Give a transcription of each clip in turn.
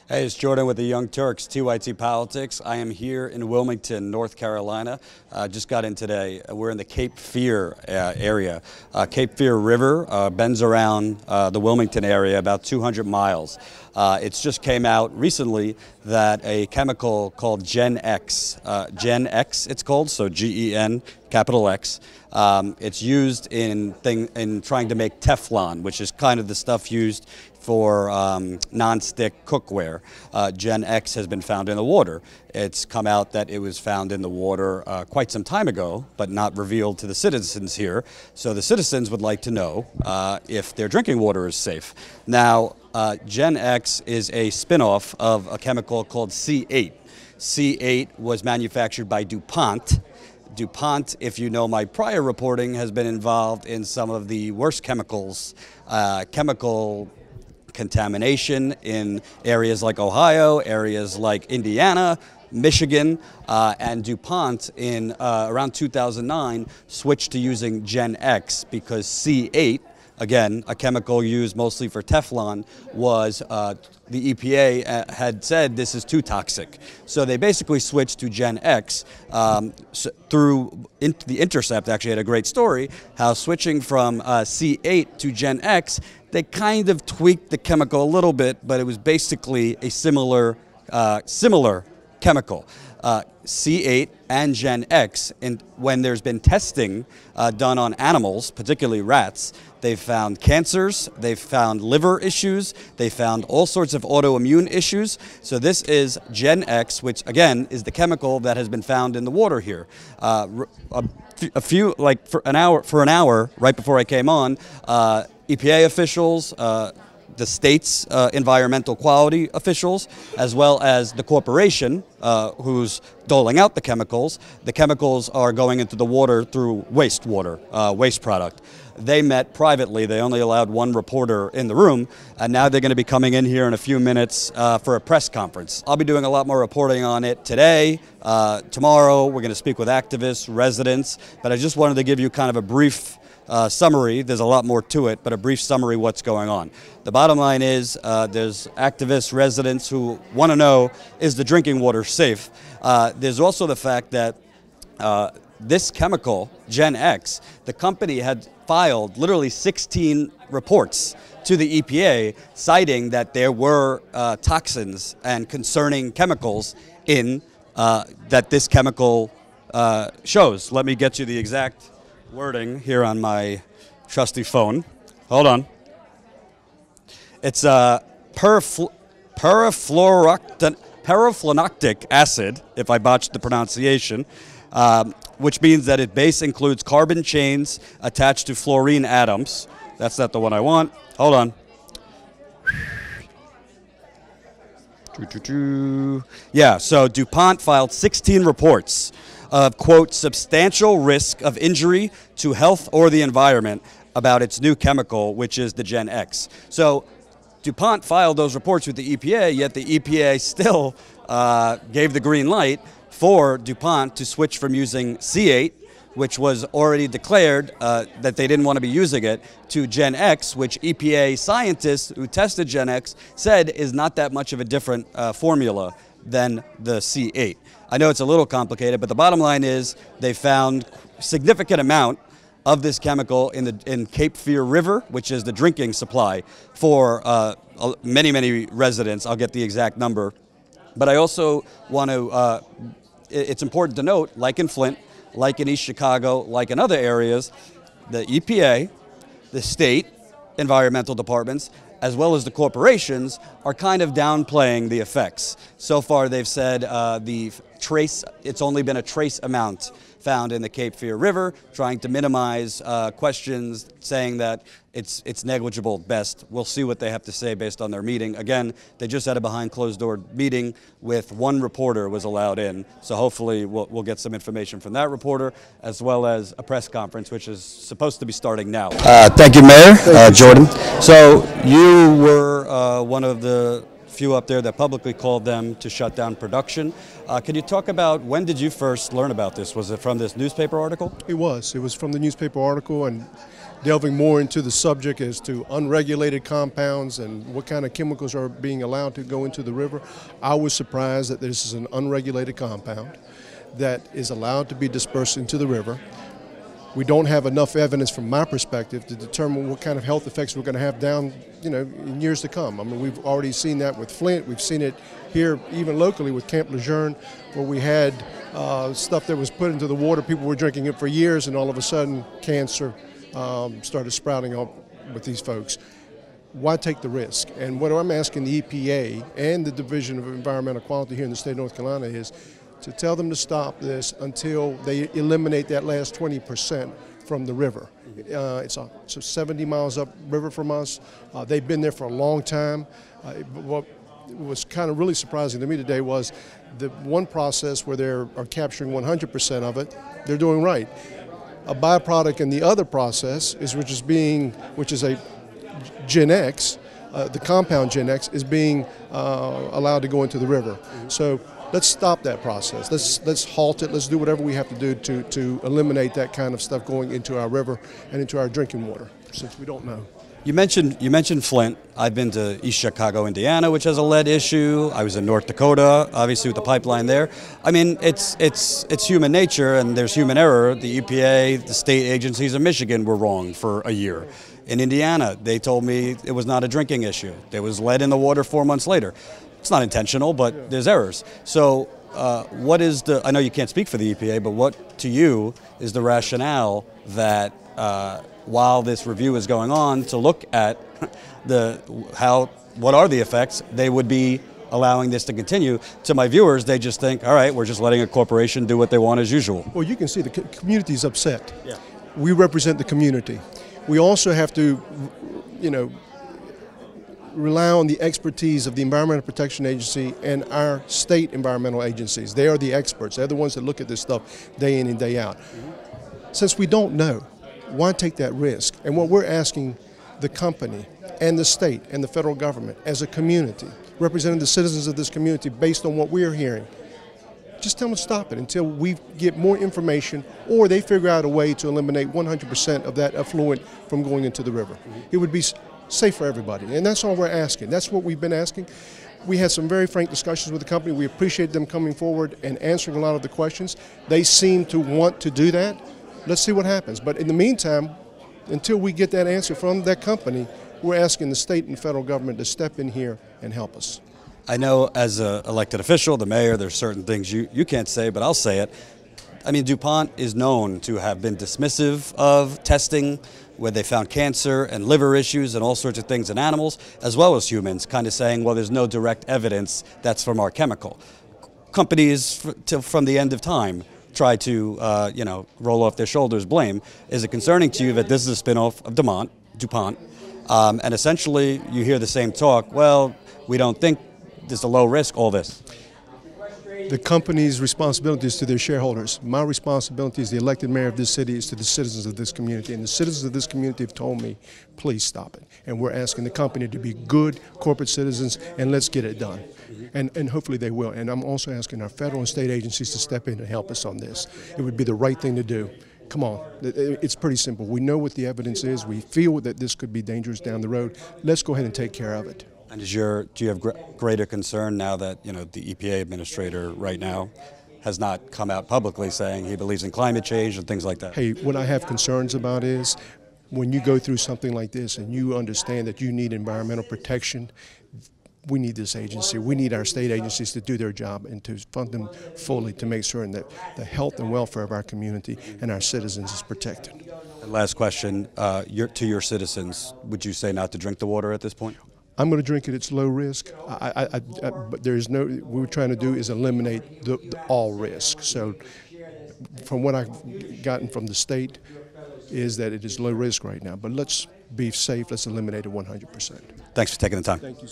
Hey, it's Jordan with the Young Turks, TYT Politics. I am here in Wilmington, North Carolina. Just got in today. We're in the Cape Fear area. Cape Fear River bends around the Wilmington area about 200 miles. It's just came out recently that a chemical called Gen X it's called, so Gen, capital X. It's used in trying to make Teflon, which is kind of the stuff used for non-stick cookware. Gen X has been found in the water. It's come out that it was found in the water quite some time ago, but not revealed to the citizens here. So the citizens would like to know if their drinking water is safe. Now, Gen X is a spin-off of a chemical called C8. C8 was manufactured by DuPont. DuPont, if you know my prior reporting, has been involved in some of the worst chemical contamination in areas like Ohio, areas like Indiana, Michigan, and DuPont in around 2009 switched to using Gen X because C8, again, a chemical used mostly for Teflon, was the EPA had said this is too toxic. So they basically switched to Gen X. Through The Intercept actually had a great story how switching from C8 to Gen X, they kind of tweaked the chemical a little bit, but it was basically a similar chemical. C8 and Gen X, and when there's been testing done on animals, particularly rats, they've found cancers, they've found liver issues, they found all sorts of autoimmune issues. So this is Gen X, which again is the chemical that has been found in the water here. For an hour right before I came on, EPA officials, the state's environmental quality officials, as well as the corporation who's doling out the chemicals. The chemicals are going into the water through wastewater, waste product. They met privately. They only allowed one reporter in the room, and now they're going to be coming in here in a few minutes for a press conference. I'll be doing a lot more reporting on it today, tomorrow. We're going to speak with activists, residents, but I just wanted to give you kind of a brief summary. There's a lot more to it, but a brief summary of what's going on. The bottom line is there's activists, residents who want to know, is the drinking water safe? There's also the fact that this chemical, Gen X, the company had filed literally 16 reports to the EPA citing that there were toxins and concerning chemicals in that this chemical shows. Let me get you the exact wording here on my trusty phone. Hold on. It's perfluorooctanoic acid, if I botched the pronunciation, which means that its base includes carbon chains attached to fluorine atoms. That's not the one I want. Hold on. Yeah, so DuPont filed 16 reports of, quote, substantial risk of injury to health or the environment about its new chemical, which is the Gen X. So DuPont filed those reports with the EPA, yet the EPA still gave the green light for DuPont to switch from using C8, which was already declared that they didn't want to be using it, to Gen X, which EPA scientists who tested Gen X said is not that much of a different formula than the C8. I know it's a little complicated, but the bottom line is they found significant amount of this chemical in Cape Fear River, which is the drinking supply for many, many residents. I'll get the exact number. But I also want to, it's important to note, like in Flint, like in East Chicago, like in other areas, the EPA, the state environmental departments, as well as the corporations, are kind of downplaying the effects. So far, they've said it's only been a trace amount found in the Cape Fear River, trying to minimize questions, saying that it's negligible at best. We'll see what they have to say based on their meeting. Again, they just had a behind closed door meeting with one reporter was allowed in, so hopefully we'll get some information from that reporter, as well as a press conference, which is supposed to be starting now. Thank you, Mayor Jordan. So you were one of the few up there that publicly called them to shut down production. Can you talk about, when did you first learn about this? Was it from this newspaper article? It was. It was from the newspaper article, and delving more into the subject as to unregulated compounds and what kind of chemicals are being allowed to go into the river. I was surprised that this is an unregulated compound that is allowed to be dispersed into the river. We don't have enough evidence from my perspective to determine what kind of health effects we're going to have down, in years to come. I mean, we've already seen that with Flint. We've seen it here even locally with Camp Lejeune, where we had stuff that was put into the water. People were drinking it for years, and all of a sudden cancer started sprouting up with these folks. Why take the risk? And what I'm asking the EPA and the Division of Environmental Quality here in the state of North Carolina is to tell them to stop this until they eliminate that last 20% from the river. It's 70 miles up river from us. They've been there for a long time. What was kind of really surprising to me today was the one process where they are capturing 100% of it, they're doing right. A byproduct in the other process which is a Gen X, the compound Gen X is being allowed to go into the river. So let's stop that process. Let's halt it. Let's do whatever we have to do to eliminate that kind of stuff going into our river and into our drinking water, since we don't know. You mentioned Flint. I've been to East Chicago, Indiana, which has a lead issue. I was in North Dakota, obviously with the pipeline there. I mean, it's human nature and there's human error. The EPA, the state agencies in Michigan were wrong for a year. In Indiana, they told me it was not a drinking issue. There was lead in the water 4 months later. It's not intentional, but there's errors. So what is I know you can't speak for the EPA, but what to you is the rationale that while this review is going on to look at what are the effects, they would be allowing this to continue? To my viewers, they just think, all right, we're just letting a corporation do what they want as usual. Well, you can see the community's upset. Yeah. We represent the community. We also have to, rely on the expertise of the Environmental Protection Agency and our state environmental agencies. They are the experts. They're the ones that look at this stuff day in and day out. Since we don't know, why take that risk? And what we're asking the company and the state and the federal government as a community, representing the citizens of this community based on what we're hearing, just tell them to stop it until we get more information or they figure out a way to eliminate 100% of that effluent from going into the river. It would be safe for everybody, and that's all we're asking. That's what we've been asking. We had some very frank discussions with the company. We appreciate them coming forward and answering a lot of the questions. They seem to want to do that. Let's see what happens. But in the meantime, until we get that answer from that company, we're asking the state and federal government to step in here and help us. I know as an elected official, the mayor, there's certain things you can't say, but I'll say it. I mean, DuPont is known to have been dismissive of testing where they found cancer and liver issues and all sorts of things in animals as well as humans, kind of saying, well, there's no direct evidence that's from our chemical. Companies from the end of time try to roll off their shoulders blame. Is it concerning to you that this is a spinoff of DuPont, and essentially you hear the same talk, well, we don't think there's a low risk, all this? The company's responsibility is to their shareholders. My responsibility as the elected mayor of this city is to the citizens of this community. And the citizens of this community have told me, please stop it. And we're asking the company to be good corporate citizens, and let's get it done. And hopefully they will. And I'm also asking our federal and state agencies to step in and help us on this. It would be the right thing to do. Come on, it's pretty simple. We know what the evidence is. We feel that this could be dangerous down the road. Let's go ahead and take care of it. And do you have greater concern now that the EPA administrator right now has not come out publicly saying he believes in climate change and things like that? Hey, what I have concerns about is when you go through something like this and you understand that you need environmental protection, we need this agency. We need our state agencies to do their job and to fund them fully to make sure that the health and welfare of our community and our citizens is protected. And last question, to your citizens, would you say not to drink the water at this point? I'm going to drink it. It's low risk. But there's no. What we're trying to do is eliminate all risk. So, from what I've gotten from the state, is that it is low risk right now. But let's be safe. Let's eliminate it 100%. Thanks for taking the time. Thank you.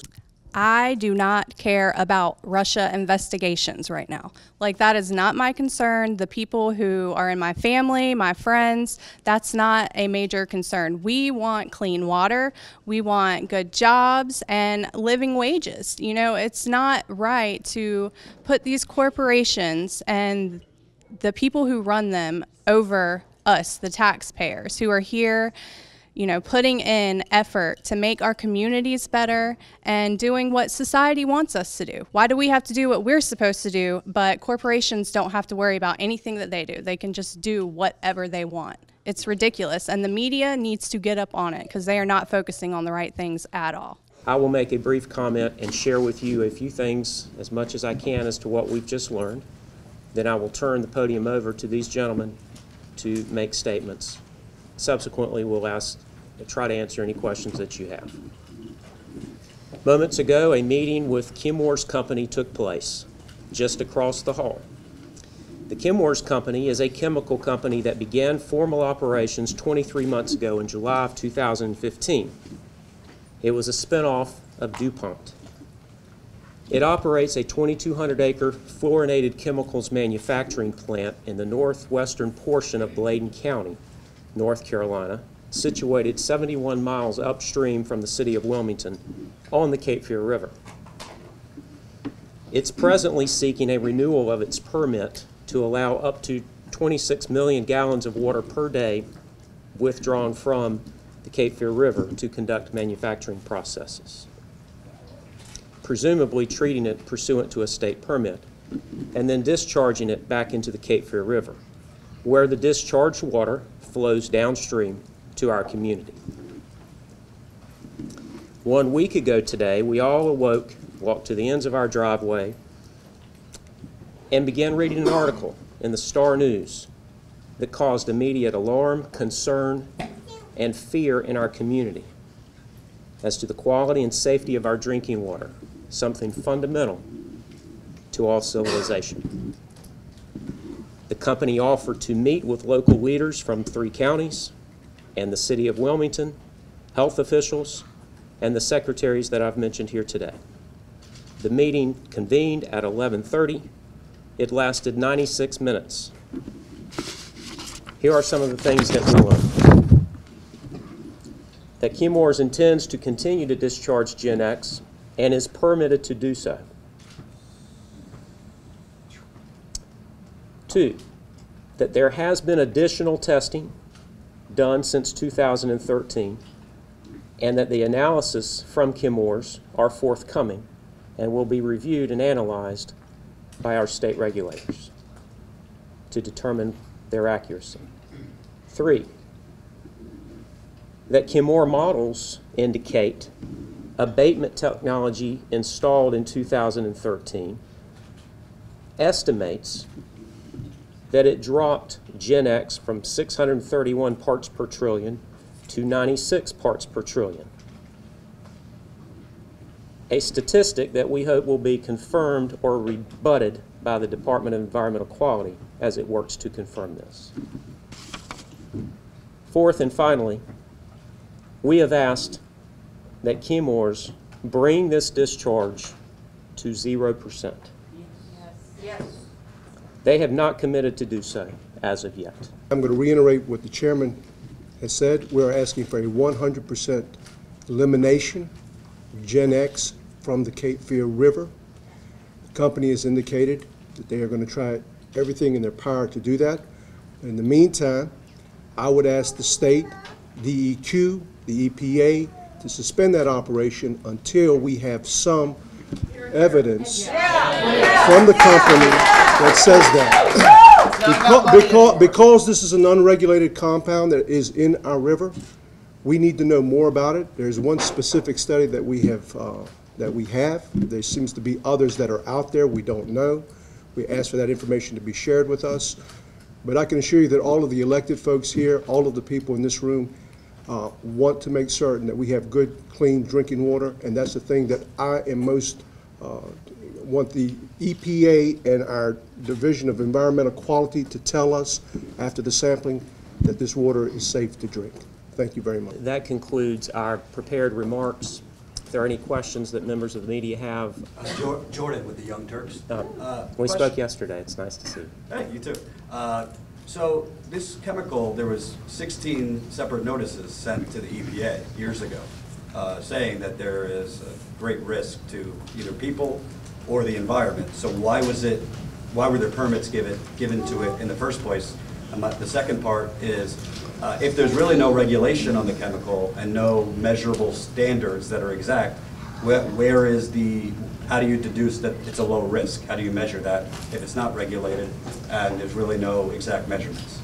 I do not care about Russia investigations right now. Like, that is not my concern. The people who are in my family, my friends, that's not a major concern. We want clean water. We want good jobs and living wages. It's not right to put these corporations and the people who run them over us, the taxpayers, who are here putting in effort to make our communities better and doing what society wants us to do. Why do we have to do what we're supposed to do, but corporations don't have to worry about anything that they do? They can just do whatever they want. It's ridiculous, and the media needs to get up on it because they are not focusing on the right things at all. I will make a brief comment and share with you a few things, as much as I can, as to what we've just learned. Then I will turn the podium over to these gentlemen to make statements. Subsequently, we'll try to answer any questions that you have. Moments ago, a meeting with Chemours Company took place just across the hall. The Chemours Company is a chemical company that began formal operations 23 months ago in July of 2015. It was a spinoff of DuPont. It operates a 2,200-acre fluorinated chemicals manufacturing plant in the northwestern portion of Bladen County, North Carolina, situated 71 miles upstream from the city of Wilmington on the Cape Fear River. It's presently seeking a renewal of its permit to allow up to 26 million gallons of water per day withdrawn from the Cape Fear River to conduct manufacturing processes, presumably treating it pursuant to a state permit, and then discharging it back into the Cape Fear River, where the discharged water flows downstream to our community. 1 week ago today, we all awoke, walked to the ends of our driveway, and began reading an article in the Star News that caused immediate alarm, concern, and fear in our community as to the quality and safety of our drinking water, something fundamental to all civilization. The company offered to meet with local leaders from 3 counties and the city of Wilmington, health officials, and the secretaries that I've mentioned here today. The meeting convened at 11:30. It lasted 96 minutes. Here are some of the things that we learned. That Chemours intends to continue to discharge Gen X and is permitted to do so. 2, that there has been additional testing done since 2013 and that the analysis from Chemours are forthcoming and will be reviewed and analyzed by our state regulators to determine their accuracy. 3, that Chemours models indicate abatement technology installed in 2013 estimates that it dropped Gen X from 631 parts per trillion to 96 parts per trillion. A statistic that we hope will be confirmed or rebutted by the Department of Environmental Quality as it works to confirm this. 4th and finally, we have asked that Chemours bring this discharge to 0%. Yes. They have not committed to do so as of yet. I'm going to reiterate what the chairman has said. We're asking for a 100% elimination of Gen X from the Cape Fear River. The company has indicated that they are going to try everything in their power to do that. In the meantime, I would ask the state, DEQ, the EPA, to suspend that operation until we have some evidence from the company that says that. Because this is an unregulated compound that is in our river, we need to know more about it. There's one specific study that we have. There seems to be others that are out there we don't know. We ask for that information to be shared with us. But I can assure you that all of the elected folks here, all of the people in this room, want to make certain that we have good, clean drinking water, and that's the thing that I am most want the EPA and our Division of Environmental Quality to tell us after the sampling that this water is safe to drink. Thank you very much. That concludes our prepared remarks. If there are any questions that members of the media have. Jordan with the Young Turks. We spoke yesterday. It's nice to see you. Hey, you too. So this chemical, there was 16 separate notices sent to the EPA years ago saying that there is a great risk to either people or the environment. So why were there permits given to it in the first place And the second part is, if there's really no regulation on the chemical and no measurable standards that are exact, where is how do you deduce that it's a low risk? How do you measure that if it's not regulated and there's really no exact measurements?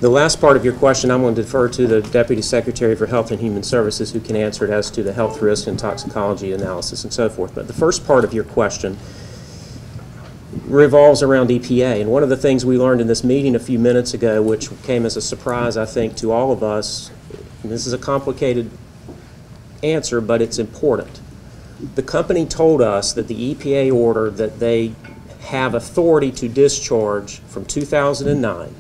The last part of your question, I'm going to defer to the Deputy Secretary for Health and Human Services, who can answer it as to the health risk and toxicology analysis and so forth. But the first part of your question revolves around EPA. And one of the things we learned in this meeting a few minutes ago, which came as a surprise, I think, to all of us, and this is a complicated answer, but it's important. The company told us that the EPA order that they have authority to discharge from 2009,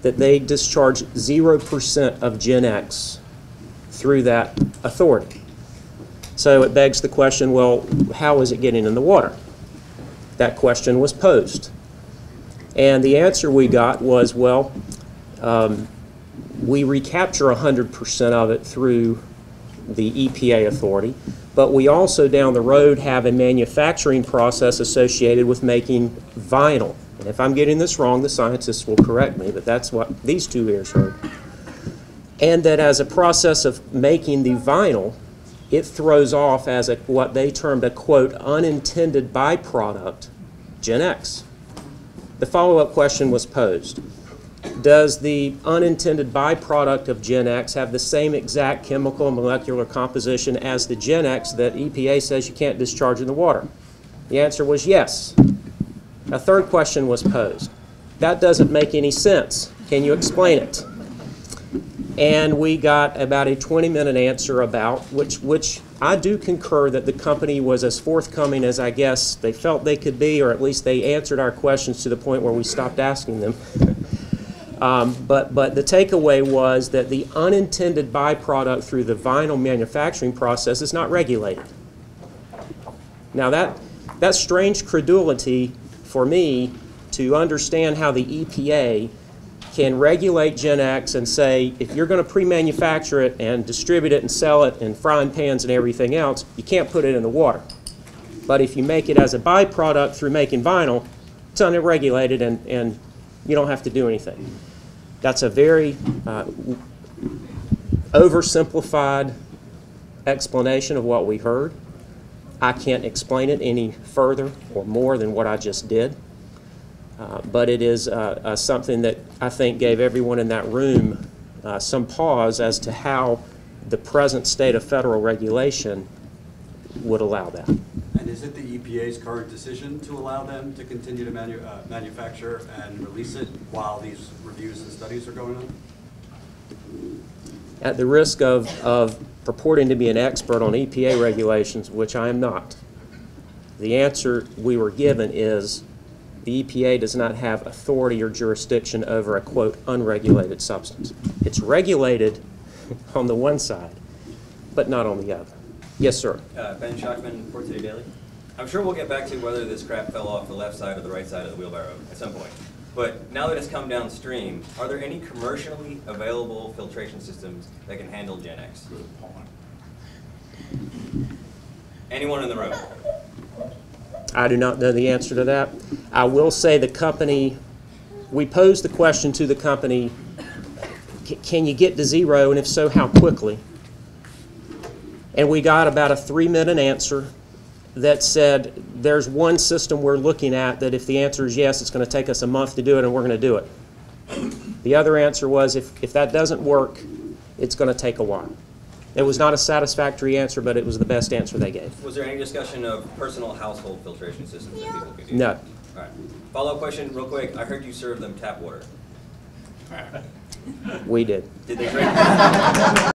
that they discharge 0% of Gen X through that authority. So it begs the question, well, how is it getting in the water? That question was posed. And the answer we got was, well, we recapture 100% of it through the EPA authority, but we also down the road have a manufacturing process associated with making vinyl. And if I'm getting this wrong, the scientists will correct me, but that's what these two ears heard. And that as a process of making the vinyl, it throws off as what they termed a, quote, unintended byproduct, Gen X. The follow-up question was posed. Does the unintended byproduct of Gen X have the same exact chemical and molecular composition as the Gen X that EPA says you can't discharge in the water? The answer was yes. A third question was posed. That doesn't make any sense. Can you explain it? And we got about a 20-minute answer about, which I do concur that the company was as forthcoming as I guess they felt they could be, or at least they answered our questions to the point where we stopped asking them. But the takeaway was that the unintended byproduct through the vinyl manufacturing process is not regulated. Now that strange credulity for me to understand how the EPA can regulate Gen X and say, if you're going to pre-manufacture it and distribute it and sell it in frying pans and everything else, you can't put it in the water. But if you make it as a byproduct through making vinyl, it's unregulated and you don't have to do anything. That's a very oversimplified explanation of what we heard. I can't explain it any further or more than what I just did. But it is something that I think gave everyone in that room some pause as to how the present state of federal regulation would allow that. And is it the EPA's current decision to allow them to continue to manufacture and release it while these reviews and studies are going on? At the risk of purporting to be an expert on EPA regulations, which I am not, the answer we were given is the EPA does not have authority or jurisdiction over a, quote, unregulated substance. It's regulated on the one side, but not on the other. Yes, sir. Ben Shockman, Port City Daily. I'm sure we'll get back to whether this crap fell off the left side or the right side of the wheelbarrow at some point. But now that it's come downstream, are there any commercially available filtration systems that can handle Gen X? Anyone in the room? I do not know the answer to that. I will say the company, we posed the question to the company, can you get to zero, and if so, how quickly? And we got about a 3-minute answer that said, there's one system we're looking at that if the answer is yes, it's going to take us a month to do it, and we're going to do it. The other answer was, if that doesn't work, it's going to take a while. It was not a satisfactory answer, but it was the best answer they gave. Was there any discussion of personal household filtration systems that people could use? No. All right. Follow-up question, real quick. I heard you serve them tap water. We did. Did they drink?